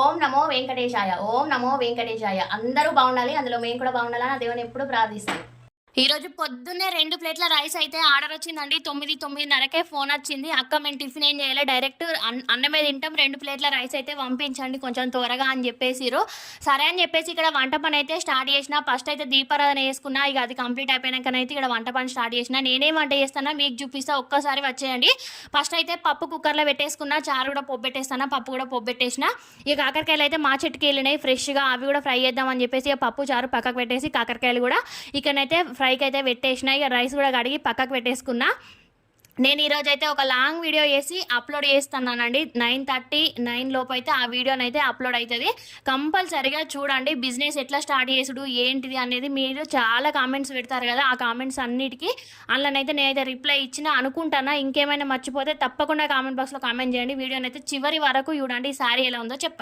ఓం నమో వెంకటేశాయ. ఓం నమో వెంకటేశాయ. అందరూ బాగుండాలి. అందులో మేము కూడా బాగుండాలని ఆ దేవుని ఎప్పుడు ప్రార్థిస్తాను. ఈరోజు పొద్దున్నే 2 ప్లేట్ల రైస్ అయితే ఆర్డర్ వచ్చిందండి. 9:30కే ఫోన్ వచ్చింది. అక్క మేము టిఫిన్ ఏం చేయాలి, డైరెక్ట్ అన్నమే తింటాం, 2 ప్లేట్ల రైస్ అయితే పంపించండి కొంచెం త్వరగా అని చెప్పేసిరు. సరే అని చెప్పేసి ఇక్కడ వంట పని అయితే స్టార్ట్ చేసిన. ఫస్ట్ అయితే దీపారాధన చేసుకున్నా. ఇక అది కంప్లీట్ అయిపోయినాకనైతే ఇక్కడ వంట పని స్టార్ట్ చేసిన. నేనేం వంట చేస్తానా మీకు చూపిస్తా, ఒక్కసారి వచ్చేయండి. ఫస్ట్ అయితే పప్పు కుక్కర్లో పెట్టేసుకున్నా, చారు కూడా పొబ్బెట్టేస్తానా, పప్పు కూడా పొబ్బెట్టేసిన. ఇక కాకరకాయలు అయితే మా చెట్టుకి వెళ్ళినాయి ఫ్రెష్గా, అవి కూడా ఫ్రై చేద్దామని చెప్పేసి ఇక పప్పు చారు పక్కకు పెట్టేసి కాకరకాయలు కూడా ఇక్కడనైతే ఫ్రైకి అయితే పెట్టేసిన. ఇక రైస్ కూడా కడిగి పక్కకు పెట్టేసుకున్నా. నేను ఈరోజు అయితే ఒక లాంగ్ వీడియో చేసి అప్లోడ్ చేస్తున్నానండి. 9:39 లోపు అయితే ఆ వీడియోనైతే అప్లోడ్ అవుతుంది. కంపల్సరిగా చూడండి. బిజినెస్ ఎట్లా స్టార్ట్ చేసుడు ఏంటిది అనేది మీరు చాలా కామెంట్స్ పెడతారు కదా, ఆ కామెంట్స్ అన్నిటికీ అందులోనైతే నేనైతే రిప్లై ఇచ్చిన అనుకుంటానా. ఇంకేమైనా మర్చిపోతే తప్పకుండా కామెంట్ బాక్స్లో కామెంట్ చేయండి. వీడియోనైతే చివరి వరకు చూడండి. ఈ సారీ ఎలా ఉందో చెప్పండి.